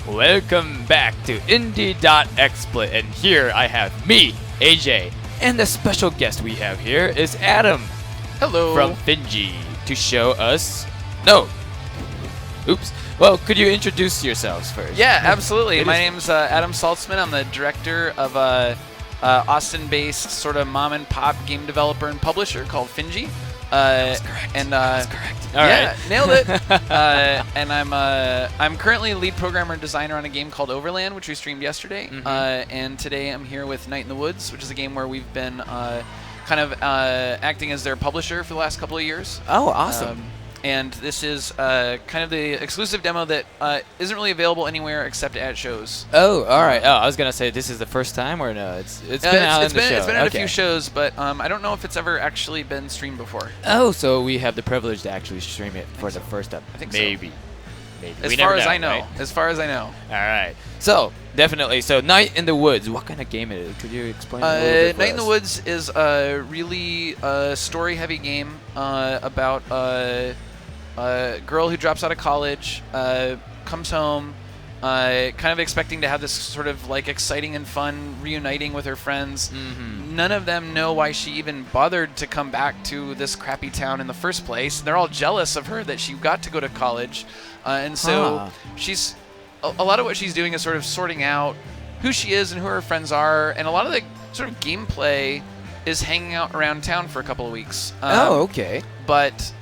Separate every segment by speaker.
Speaker 1: Welcome back to Indie.XSplit, and here I have me, AJ, and the special guest we have here is Adam.
Speaker 2: Hello.
Speaker 1: From Finji to show us. No. Oops. Well, could you introduce yourselves first?
Speaker 2: Yeah, absolutely. My name's Adam Saltzman. I'm the director of a Austin-based sort of mom-and-pop game developer and publisher called Finji.
Speaker 1: That's correct. That's correct. All
Speaker 2: yeah,
Speaker 1: right.
Speaker 2: nailed it. And I'm currently lead programmer and designer on a game called Overland, which we streamed yesterday. And today I'm here with Night in the Woods, which is a game where we've been kind of acting as their publisher for the last couple of years.
Speaker 1: Oh, awesome.
Speaker 2: And this is kind of the exclusive demo that isn't really available anywhere except at shows.
Speaker 1: Oh, all right. Oh, I was gonna say this is the first time, or no? It's been out in the show.
Speaker 2: It's been at a few shows, but I don't know if it's ever actually been streamed before.
Speaker 1: Oh, so we have the privilege to actually stream it for the first time.
Speaker 2: I think
Speaker 1: maybe.
Speaker 2: As far as I know. As far as I know.
Speaker 1: All right. So definitely. So Night in the Woods. What kind of game it is? Could you explain? A little bit for
Speaker 2: Night in the
Speaker 1: us?
Speaker 2: Woods is a really story-heavy game about a girl who drops out of college, comes home, kind of expecting to have this sort of like exciting and fun reuniting with her friends. None of them know why she even bothered to come back to this crappy town in the first place. They're all jealous of her that she got to go to college, and so she's a lot of what she's doing is sort of sorting out who she is and who her friends are, and a lot of the sort of gameplay is hanging out around town for a couple of weeks.
Speaker 1: Oh, okay.
Speaker 2: But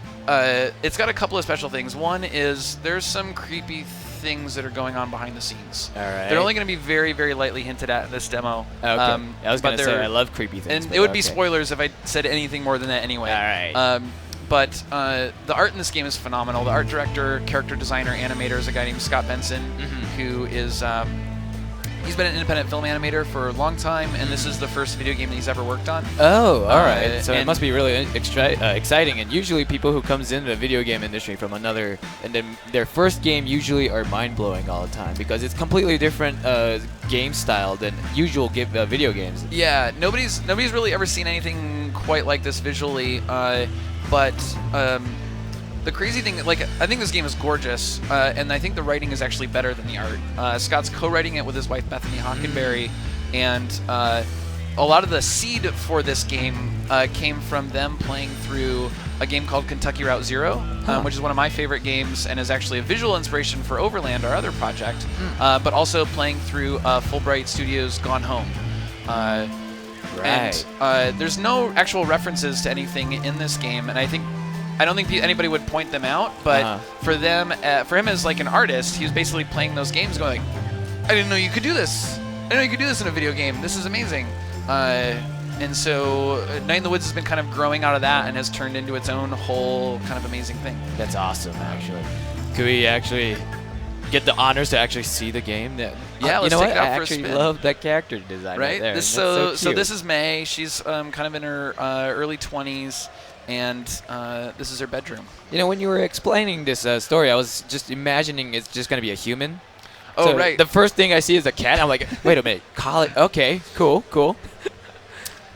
Speaker 2: it's got a couple of special things. One is there's some creepy things that are going on behind the scenes.
Speaker 1: All right.
Speaker 2: They're only going to be very, very lightly hinted at in this demo.
Speaker 1: Okay. I was going to say I love creepy things.
Speaker 2: And it would be spoilers if I said anything more than that anyway.
Speaker 1: All right.
Speaker 2: But the art in this game is phenomenal. The art director, character designer, animator is a guy named Scott Benson, who is... he's been an independent film animator for a long time, and this is the first video game that he's ever worked on.
Speaker 1: Oh, all right. So it must be really exciting. And usually people who comes into the video game industry from another, and then their first game usually are mind-blowing all the time because it's completely different game style than usual video games.
Speaker 2: Yeah, nobody's really ever seen anything quite like this visually, but the crazy thing, like, I think this game is gorgeous, and I think the writing is actually better than the art. Scott's co-writing it with his wife Bethany Hockenberry, and a lot of the seed for this game came from them playing through a game called Kentucky Route Zero, which is one of my favorite games and is actually a visual inspiration for Overland, our other project, but also playing through Fulbright Studios' Gone Home.
Speaker 1: Right.
Speaker 2: And there's no actual references to anything in this game, and I don't think anybody would point them out, but for him as like an artist, he was basically playing those games going, I didn't know you could do this. I didn't know you could do this in a video game. This is amazing. And so Night in the Woods has been kind of growing out of that and has turned into its own whole kind of amazing thing.
Speaker 1: That's awesome, actually. Could we actually get the honors to actually see the game?
Speaker 2: Yeah, let's take it out for a spin.
Speaker 1: I actually love that character design right there.
Speaker 2: So this is May. She's kind of in her early 20s. And this is her bedroom.
Speaker 1: You know, when you were explaining this story, I was just imagining it's just going to be a human.
Speaker 2: Oh,
Speaker 1: so
Speaker 2: right.
Speaker 1: The first thing I see is a cat. I'm like, wait a minute, college. Okay, cool.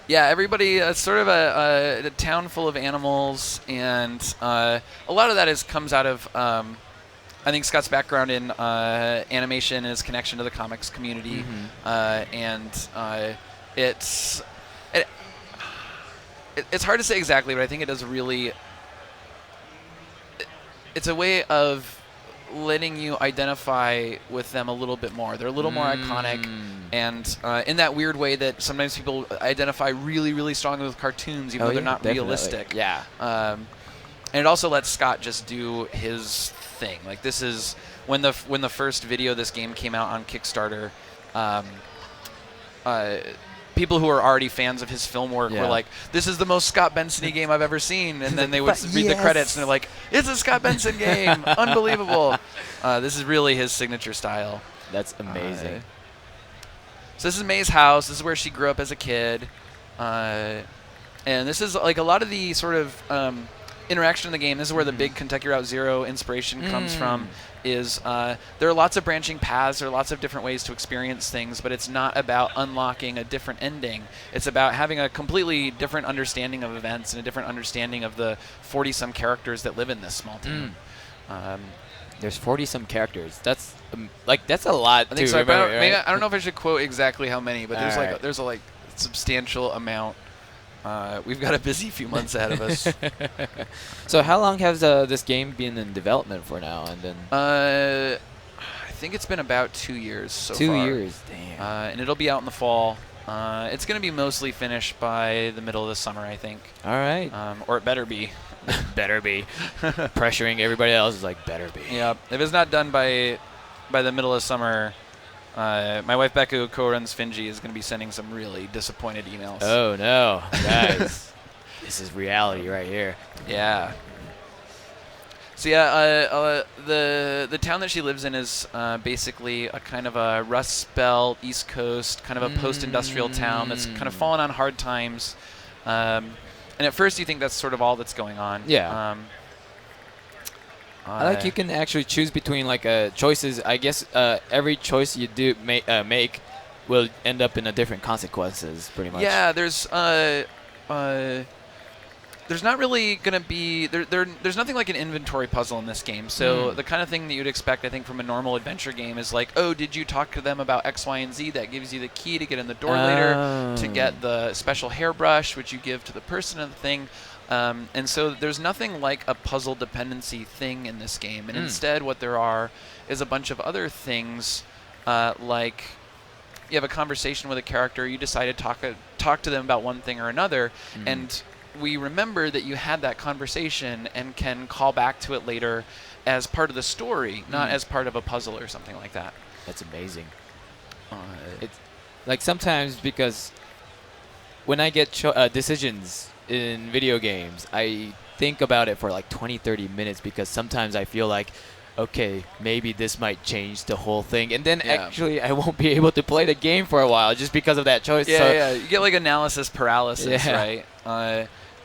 Speaker 2: Yeah, everybody, it's sort of a town full of animals, and a lot of that comes out of, I think, Scott's background in animation and his connection to the comics community. It's hard to say exactly, but I think it does really... It's a way of letting you identify with them a little bit more. They're a little more iconic, and in that weird way that sometimes people identify really, really strongly with cartoons, even though they're not realistic.
Speaker 1: Yeah.
Speaker 2: And it also lets Scott just do his thing. Like, this is... When the first video of this game came out on Kickstarter, people who are already fans of his film work were like, this is the most Scott Benson-y game I've ever seen. And then they would read the credits, and they're like, it's a Scott Benson game. Unbelievable. This is really his signature style.
Speaker 1: That's amazing.
Speaker 2: So this is May's house. This is where she grew up as a kid. And this is like a lot of the sort of interaction in the game. This is where the big Kentucky Route Zero inspiration comes from. There are lots of branching paths, there are lots of different ways to experience things, but it's not about unlocking a different ending. It's about having a completely different understanding of events and a different understanding of the 40-some characters that live in this small town.
Speaker 1: There's 40-some characters. That's that's a lot
Speaker 2: I think
Speaker 1: to
Speaker 2: so.
Speaker 1: remember,
Speaker 2: But
Speaker 1: right?
Speaker 2: I don't know if I should quote exactly how many, but there's
Speaker 1: Alright.
Speaker 2: there's a substantial amount. We've got a busy few months ahead of us.
Speaker 1: So how long has this game been in development for now? And then
Speaker 2: I think it's been about 2 years so
Speaker 1: 2
Speaker 2: far.
Speaker 1: years. Damn.
Speaker 2: And it'll be out in the fall. It's going to be mostly finished by the middle of the summer, I think.
Speaker 1: All right.
Speaker 2: Or it better be.
Speaker 1: Better be. Pressuring everybody else is like, better be.
Speaker 2: Yeah. If it's not done by the middle of summer, my wife Becca, who co-runs Finji, is going to be sending some really disappointed emails.
Speaker 1: Oh, no. Guys, this is reality right here.
Speaker 2: Yeah. So yeah, the town that she lives in is basically a kind of a Rust Belt, East Coast, kind of a post-industrial town that's kind of fallen on hard times. And at first you think that's sort of all that's going on.
Speaker 1: Yeah. I like you can actually choose between choices. I guess every choice you do make will end up in a different consequences, pretty much.
Speaker 2: Yeah, there's not really going to be there's nothing like an inventory puzzle in this game. So the kind of thing that you'd expect, I think, from a normal adventure game is like, oh, did you talk to them about X, Y, and Z? That gives you the key to get in the door later, to get the special hairbrush, which you give to the person of the thing. And so there's nothing like a puzzle dependency thing in this game. And instead what there are is a bunch of other things, like you have a conversation with a character, you decide to talk to them about one thing or another, and we remember that you had that conversation and can call back to it later as part of the story, not as part of a puzzle or something like that.
Speaker 1: That's amazing. It's like sometimes, because when I get decisions in video games, I think about it for like 20-30 minutes, because sometimes I feel like, okay, maybe this might change the whole thing, and then actually I won't be able to play the game for a while just because of that choice.
Speaker 2: Yeah, you get like analysis paralysis, right?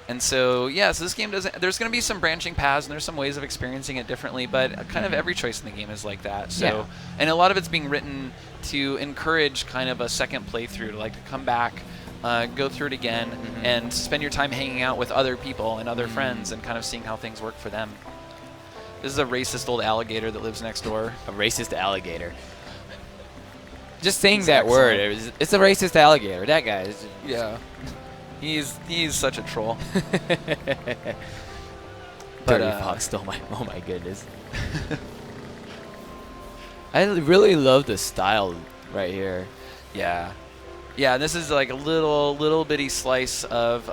Speaker 2: And so, so this game there's going to be some branching paths, and there's some ways of experiencing it differently, but kind of every choice in the game is like that. So, and a lot of it's being written to encourage kind of a second playthrough, to come back, go through it again, and spend your time hanging out with other people and other friends and kind of seeing how things work for them. This is a racist old alligator that lives next door.
Speaker 1: A racist alligator. Just saying that word, it's a racist alligator. That guy is.
Speaker 2: Yeah. He's such a troll.
Speaker 1: Dirty Fox stole my. Oh my goodness. I really love the style right here.
Speaker 2: Yeah. Yeah, and this is like a little bitty slice of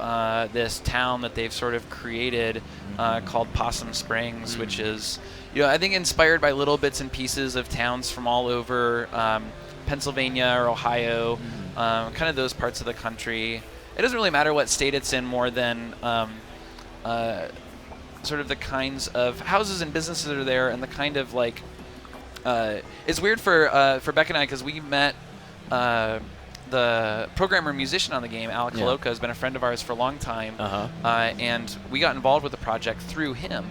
Speaker 2: this town that they've sort of created called Possum Springs, which is, I think inspired by little bits and pieces of towns from all over Pennsylvania or Ohio, kind of those parts of the country. It doesn't really matter what state it's in, more than sort of the kinds of houses and businesses that are there, and the kind of it's weird for Beck and I, because we met the programmer musician on the game, Alec Holoka, has been a friend of ours for a long time, and we got involved with the project through him.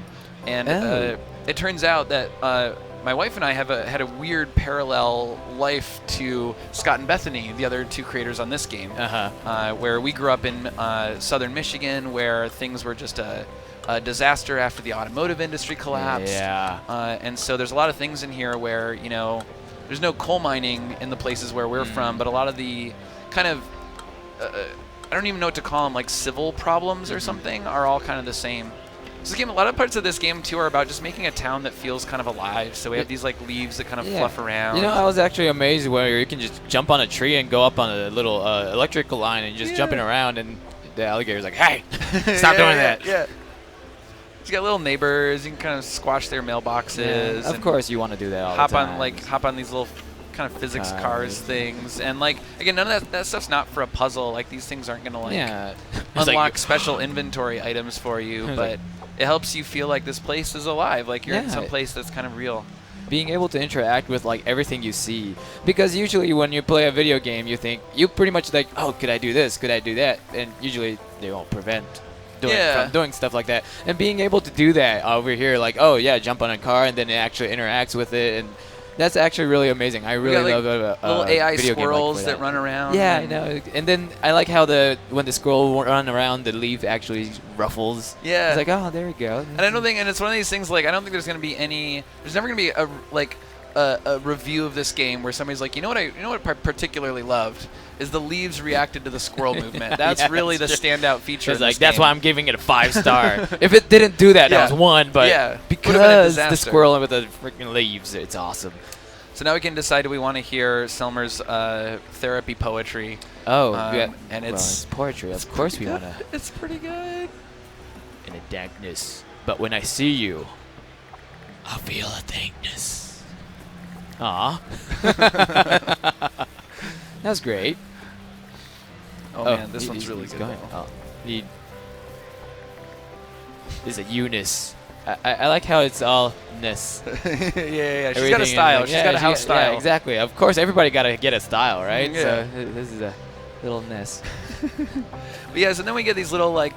Speaker 2: And it turns out that my wife and I had a weird parallel life to Scott and Bethany, the other two creators on this game, where we grew up in southern Michigan, where things were just a disaster after the automotive industry collapsed. And so there's a lot of things in here where, there's no coal mining in the places where we're from, but a lot of the kind of, I don't even know what to call them, like civil problems or something, are all kind of the same. So a lot of parts of this game too are about just making a town that feels kind of alive. So we have these leaves that kind of fluff around.
Speaker 1: I was actually amazed where you can just jump on a tree and go up on a little electrical line and just jumping around, and the alligator's like, hey, stop doing that.
Speaker 2: Yeah. You got little neighbors. You can kind of squash their mailboxes.
Speaker 1: Of course, you want to do that all the time.
Speaker 2: Hop on these little kind of physics cars things, and again, none of that stuff's not for a puzzle. These things aren't gonna unlock special inventory items for you, but it helps you feel like this place is alive, like you're in some place that's kind of real.
Speaker 1: Being able to interact with everything you see, because usually when you play a video game, you think you pretty much oh, could I do this? Could I do that? And usually they won't prevent from doing stuff like that. And being able to do that over here, oh yeah, jump on a car, and then it actually interacts with it, and That's actually really amazing. I really
Speaker 2: got,
Speaker 1: love
Speaker 2: little AI
Speaker 1: video
Speaker 2: squirrels
Speaker 1: game like
Speaker 2: that run around.
Speaker 1: Yeah, I know. And then I like how when the squirrel run around, the leaf actually ruffles.
Speaker 2: Yeah.
Speaker 1: It's like, oh, there we go.
Speaker 2: And I don't think, and it's one of these things like I don't think there's gonna be any. There's never gonna be a review of this game where somebody's like, you know what I particularly loved is the leaves reacted to the squirrel movement. That's really the standout feature.
Speaker 1: It's like that's why I'm giving it a 5-star. If it didn't do that, that was 1. But because the squirrel with the freaking leaves, it's awesome.
Speaker 2: So now we can decide, do we want to hear Selmer's therapy poetry?
Speaker 1: Oh,
Speaker 2: and it's
Speaker 1: poetry. Of course we want to.
Speaker 2: It's pretty good.
Speaker 1: In the dankness, but when I see you, I feel a thankness. Aw. That was great.
Speaker 2: Oh man, this one's really good.
Speaker 1: Going. Oh, is a Eunice. I like how it's all ness.
Speaker 2: yeah. She's got a style. She's got a house style.
Speaker 1: Yeah, exactly. Of course, everybody got to get a style, right?
Speaker 2: Yeah.
Speaker 1: So this is a little ness.
Speaker 2: But yes, and then we get these little you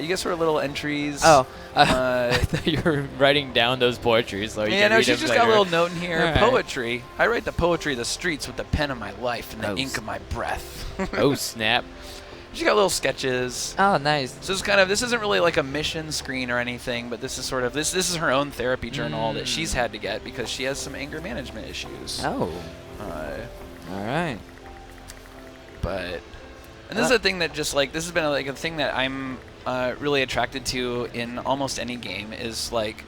Speaker 2: get sort of little entries.
Speaker 1: Oh, I thought you were writing down those poetry, so you can read
Speaker 2: she's
Speaker 1: them
Speaker 2: just
Speaker 1: later.
Speaker 2: got a little note in here.
Speaker 1: Right.
Speaker 2: Poetry. I write the poetry of the streets with the pen of my life and the ink of my breath.
Speaker 1: Oh snap!
Speaker 2: She got little sketches.
Speaker 1: Oh, nice.
Speaker 2: So this isn't really like a mission screen or anything, but this is sort of this is her own therapy journal that she's had to get because she has some anger management issues.
Speaker 1: Oh. All right.
Speaker 2: But and this is a thing that just like this has been like a thing that I'm really attracted to in almost any game is like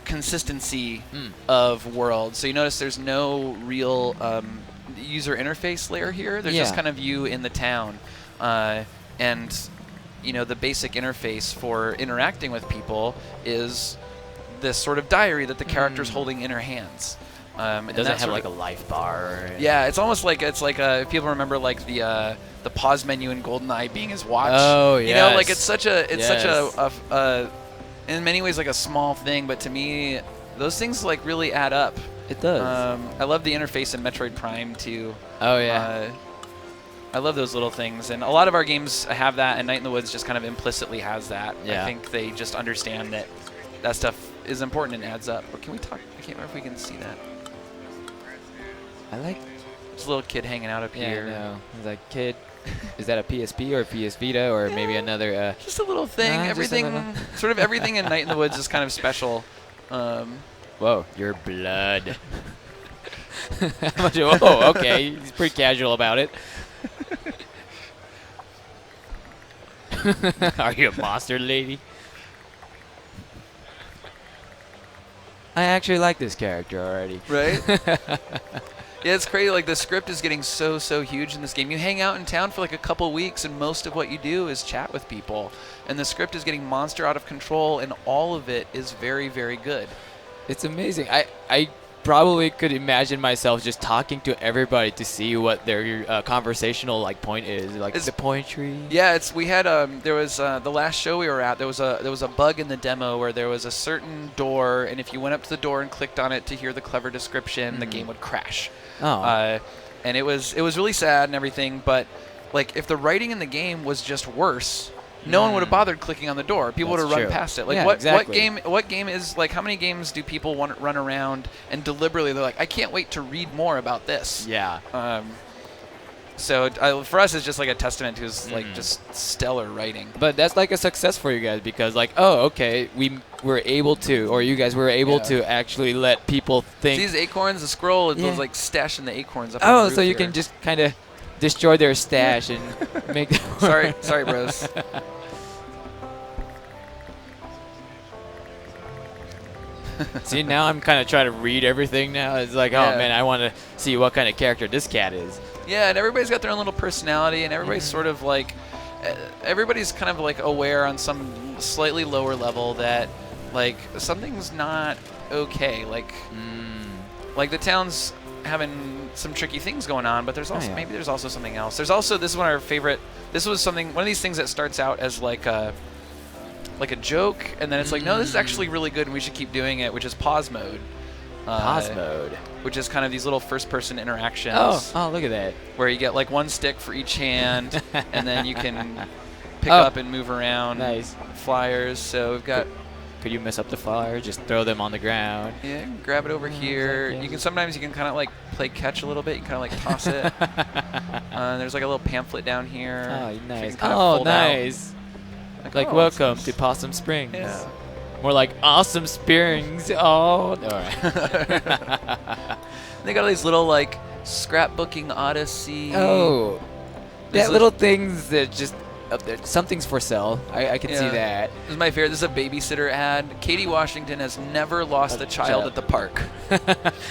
Speaker 2: consistency of world. So you notice there's no real user interface layer here. There's just kind of you in the town, and the basic interface for interacting with people is this sort of diary that the character's holding in her hands.
Speaker 1: It doesn't have like a life bar.
Speaker 2: Yeah, it's almost like if people remember like the pause menu in GoldenEye being his watch.
Speaker 1: Oh yeah.
Speaker 2: Like it's such a in many ways like a small thing, but to me those things like really add up.
Speaker 1: It does.
Speaker 2: I love the interface in Metroid Prime too.
Speaker 1: Oh yeah.
Speaker 2: I love those little things, and a lot of our games have that, and Night in the Woods just kind of implicitly has that.
Speaker 1: Yeah.
Speaker 2: I think they just understand that stuff is important and adds up. Or can we talk? I can't remember if we can see that.
Speaker 1: I like
Speaker 2: this little kid hanging out up here.
Speaker 1: Yeah, no. He's like, kid, is that a PSP or a PS Vita or maybe another?
Speaker 2: Just a little thing. Everything, sort of everything in Night in the Woods is kind of special.
Speaker 1: Whoa, your blood. Oh, okay. He's pretty casual about it. Are you a monster, lady? I actually like this character already.
Speaker 2: Right? Yeah, it's crazy. Like, the script is getting so huge in this game. You hang out in town for like a couple weeks, and most of what you do is chat with people. And the script is getting monster out of control, and all of it is very, very good.
Speaker 1: It's amazing. I probably could imagine myself just talking to everybody to see what their conversational like point is, like the poetry.
Speaker 2: Yeah, we had there was the last show we were at. There was a bug in the demo where there was a certain door, and if you went up to the door and clicked on it to hear the clever description, the game would crash.
Speaker 1: Oh.
Speaker 2: And it was really sad and everything, but like if the writing in the game was just worse, no one would have bothered clicking on the door. People would have run past it. Like what game is like? How many games do people want to run around and deliberately they're like, I can't wait to read more about this.
Speaker 1: Yeah.
Speaker 2: So for us, it's just like a testament to his like just stellar writing.
Speaker 1: But that's like a success for you guys because like, oh, okay, we were able to, or you guys were able to actually let people think.
Speaker 2: See these acorns, the scroll was like stashing the acorns up.
Speaker 1: Oh,
Speaker 2: on the
Speaker 1: so you
Speaker 2: roof
Speaker 1: can just kind of destroy their stash and make them
Speaker 2: sorry bros.
Speaker 1: See, now I'm kind of trying to read everything now. It's like, oh man, I want to see what kind of character this cat is.
Speaker 2: Yeah, and everybody's got their own little personality, and everybody's sort of like, everybody's kind of like aware on some slightly lower level that like something's not okay. Like, like the town's having some tricky things going on, but there's also maybe there's also something else. There's also this is one of our favorite. This was one of these things that starts out as like a joke, and then it's like, no, this is actually really good, and we should keep doing it, which is pause mode.
Speaker 1: Pause mode.
Speaker 2: Which is kind of these little first-person interactions.
Speaker 1: Oh, look at that.
Speaker 2: Where you get like one stick for each hand, and then you can pick up and move around.
Speaker 1: Nice.
Speaker 2: Flyers. So we've got
Speaker 1: could you mess up the fire? Just throw them on the ground.
Speaker 2: Yeah, grab it over here.
Speaker 1: Exactly.
Speaker 2: You can sometimes kind of like play catch a little bit. You kind of like toss it. There's like a little pamphlet down here.
Speaker 1: Oh,
Speaker 2: You
Speaker 1: nice.
Speaker 2: can kind of
Speaker 1: Oh,
Speaker 2: fold out.
Speaker 1: nice. Like,
Speaker 2: oh,
Speaker 1: welcome to Possum Springs.
Speaker 2: Yeah.
Speaker 1: More like Awesome Springs. Oh, all right.
Speaker 2: They got all these little like scrapbooking Odyssey.
Speaker 1: Oh,
Speaker 2: There's
Speaker 1: yeah, little things that just up there. Something's for sale. I can see
Speaker 2: Yeah.
Speaker 1: that.
Speaker 2: This is my favorite. This is a babysitter ad. Katie Washington has never lost a child at the park.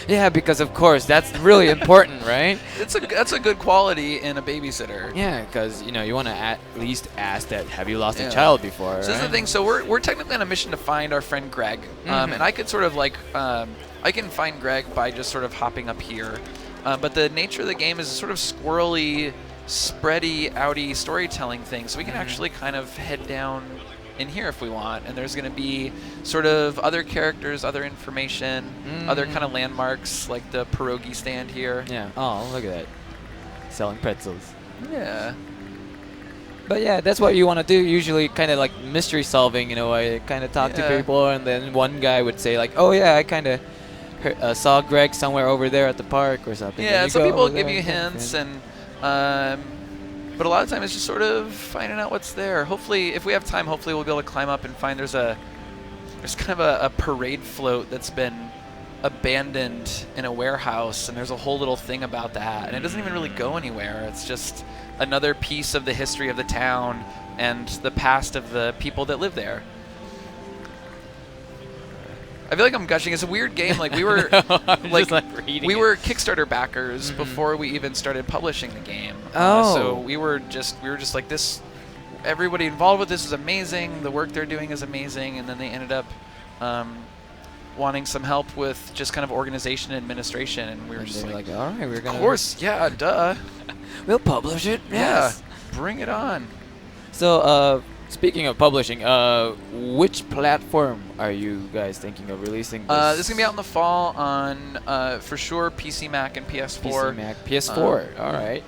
Speaker 1: Yeah, because of course that's really important, right?
Speaker 2: That's a good quality in a babysitter.
Speaker 1: Yeah, because you want to at least ask that. Have you lost
Speaker 2: Yeah.
Speaker 1: a child before?
Speaker 2: So this is the
Speaker 1: right?
Speaker 2: thing. So we're technically on a mission to find our friend Greg, and I could sort of like I can find Greg by just sort of hopping up here, but the nature of the game is a sort of squirrely, spready, outy storytelling thing. So we can actually kind of head down in here if we want, and there's going to be sort of other characters, other information, other kind of landmarks like the pierogi stand here.
Speaker 1: Yeah. Oh, look at that. Selling pretzels.
Speaker 2: Yeah.
Speaker 1: But yeah, that's what you want to do. Usually, kind of like mystery solving in a way. Kind of talk to
Speaker 2: Yeah.
Speaker 1: people, and then one guy would say like, "Oh yeah, I kind of saw Greg somewhere over there at the park or something."
Speaker 2: Yeah,
Speaker 1: And
Speaker 2: some
Speaker 1: go
Speaker 2: people
Speaker 1: over
Speaker 2: give
Speaker 1: there
Speaker 2: you
Speaker 1: and
Speaker 2: hints, and but a lot of time it's just sort of finding out what's there. Hopefully, if we have time, hopefully we'll be able to climb up and find there's kind of a parade float that's been abandoned in a warehouse, and there's a whole little thing about that, and it doesn't even really go anywhere. It's just another piece of the history of the town and the past of the people that live there. I feel like I'm gushing. It's a weird game. Like we were,
Speaker 1: just, like, reading
Speaker 2: we
Speaker 1: it.
Speaker 2: were Kickstarter backers before we even started publishing the game.
Speaker 1: Oh.
Speaker 2: So we were just like this. Everybody involved with this is amazing. The work they're doing is amazing, and then they ended up wanting some help with just kind of organization and administration, and we were
Speaker 1: And
Speaker 2: just
Speaker 1: they were
Speaker 2: like,
Speaker 1: all right, we're gonna.
Speaker 2: of course, yeah, duh,
Speaker 1: we'll publish it. Yes.
Speaker 2: yeah, bring it on.
Speaker 1: So, speaking of publishing, which platform are you guys thinking of releasing this?
Speaker 2: This is gonna be out in the fall on for sure PC, Mac, and PS4.
Speaker 1: PC, Mac, PS4. All right.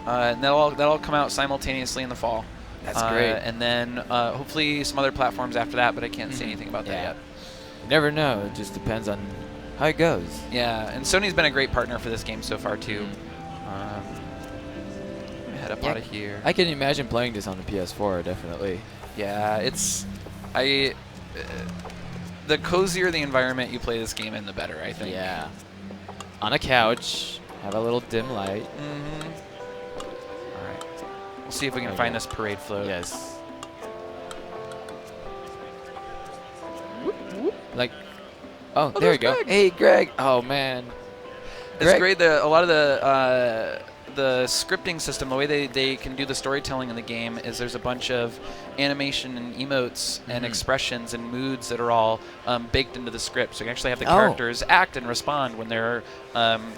Speaker 2: And that'll come out simultaneously in the fall.
Speaker 1: That's great.
Speaker 2: And then hopefully some other platforms after that, but I can't say anything about that
Speaker 1: Yeah.
Speaker 2: yet.
Speaker 1: Never know. It just depends on how it goes.
Speaker 2: Yeah, and Sony's been a great partner for this game so far too. Head up
Speaker 1: Yeah.
Speaker 2: out of here.
Speaker 1: I can imagine playing this on the PS4, definitely.
Speaker 2: Yeah, it's the cozier the environment you play this game in, the better, I think.
Speaker 1: Yeah. On a couch, have a little dim light.
Speaker 2: All right. We'll see if we can
Speaker 1: Okay.
Speaker 2: find this parade float.
Speaker 1: Yes. Like, oh, there you
Speaker 2: there's
Speaker 1: go.
Speaker 2: Greg.
Speaker 1: Hey, Greg. Oh man.
Speaker 2: It's
Speaker 1: Greg.
Speaker 2: great that a lot of the scripting system, the way they can do the storytelling in the game is there's a bunch of animation and emotes and expressions and moods that are all baked into the script. So you can actually have the characters act and respond when they're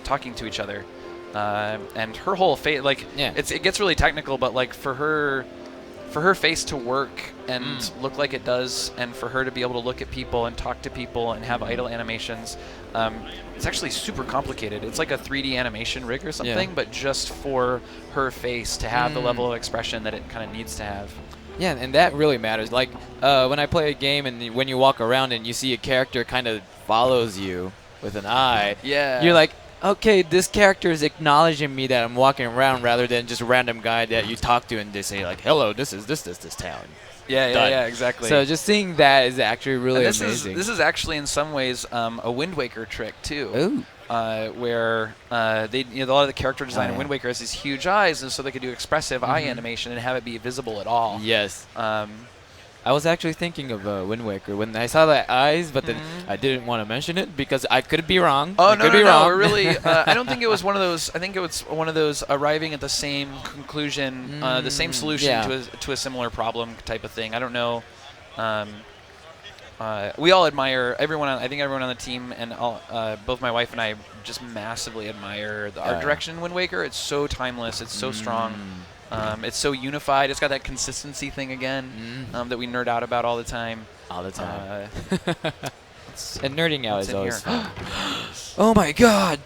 Speaker 2: talking to each other. And her whole face, like, it gets really technical, but like for her face to work and look like it does, and for her to be able to look at people and talk to people and have idle animations, it's actually super complicated. It's like a 3D animation rig or something, but just for her face to have the level of expression that it kind of needs to have.
Speaker 1: Yeah, and that really matters. Like, when I play a game and when you walk around and you see a character kind of follows you with an eye, you're like, okay, this character is acknowledging me that I'm walking around rather than just a random guy that you talk to and they say like, hello, this is this town.
Speaker 2: Yeah, exactly.
Speaker 1: So just seeing that is actually really amazing.
Speaker 2: This is actually in some ways a Wind Waker trick too.
Speaker 1: Ooh.
Speaker 2: Where they, a lot of the character design in Wind Waker has these huge eyes, and so they could do expressive eye animation and have it be visible at all.
Speaker 1: Yes. I was actually thinking of Wind Waker when I saw the eyes, but then I didn't want to mention it because I could be wrong.
Speaker 2: Oh,
Speaker 1: I
Speaker 2: no,
Speaker 1: could be
Speaker 2: no,
Speaker 1: wrong.
Speaker 2: no. Really, I don't think it was one of those. I think it was one of those arriving at the same conclusion, the same solution to a similar problem type of thing. I don't know. We all admire everyone. I think everyone on the team and both my wife and I just massively admire the art direction in Wind Waker. It's so timeless. It's so strong. It's so unified. It's got that consistency thing again that we nerd out about all the time.
Speaker 1: All the time. And nerding out is always
Speaker 2: here?
Speaker 1: fun. Oh my god!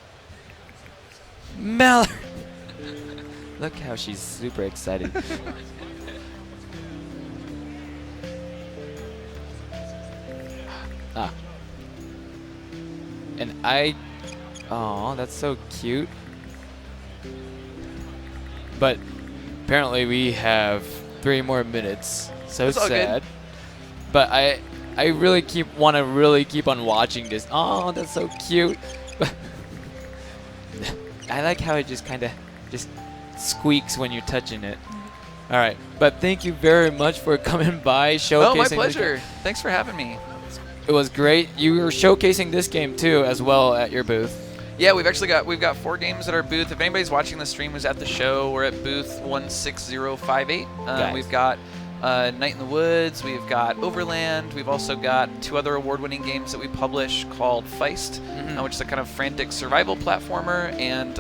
Speaker 1: Mallory! Look how she's super excited. Ah. And oh, that's so cute. But apparently we have 3 more minutes. So
Speaker 2: It's all
Speaker 1: sad.
Speaker 2: good.
Speaker 1: But I really want to really keep on watching this. Oh, that's so cute. I like how it just kind of just squeaks when you're touching it. All right, but thank you very much for coming by, showcasing.
Speaker 2: Oh, my pleasure. Thanks for having me.
Speaker 1: It was great. You were showcasing this game too, as well, at your booth.
Speaker 2: Yeah, we've got 4 games at our booth. If anybody's watching the stream who's at the show, we're at booth 16058. We've got Night in the Woods. We've got Overland. We've also got 2 other award-winning games that we publish called Feist, which is a kind of frantic survival platformer, and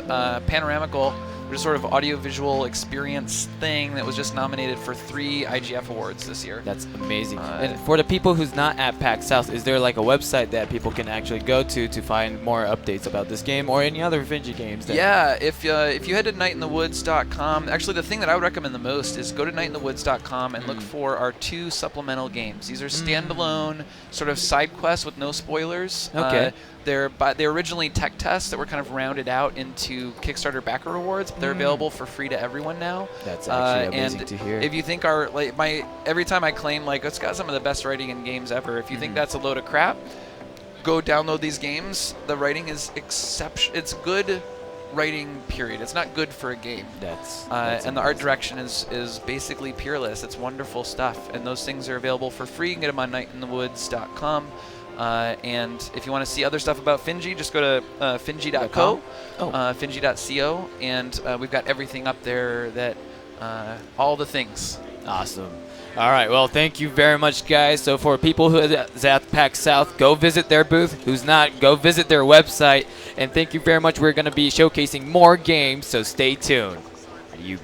Speaker 2: Panoramical, which is sort of audiovisual experience thing that was just nominated for 3 IGF awards this year.
Speaker 1: That's amazing. And for the people who's not at PAX South, is there like a website that people can actually go to find more updates about this game or any other Finji games?
Speaker 2: Yeah, if you head to nightinthewoods.com, actually the thing that I would recommend the most is go to nightinthewoods.com and look for our 2 supplemental games. These are standalone sort of side quests with no spoilers.
Speaker 1: Okay.
Speaker 2: They're originally tech tests that were kind of rounded out into Kickstarter backer rewards. They're available for free to everyone now.
Speaker 1: That's actually amazing to hear.
Speaker 2: If you think every time I claim like it's got some of the best writing in games ever, if you think that's a load of crap, go download these games. The writing is it's good writing, period. It's not good for a game.
Speaker 1: That's
Speaker 2: and the art direction is basically peerless. It's wonderful stuff, and those things are available for free. You can get them on nightinthewoods.com. And if you want to see other stuff about Finji, just go to finji.co, finji.co, and we've got everything up there that all the things.
Speaker 1: Awesome. All right, well, thank you very much, guys. So for people who is at PAX South, go visit their booth. Who's not, go visit their website. And thank you very much. We're going to be showcasing more games, so stay tuned. You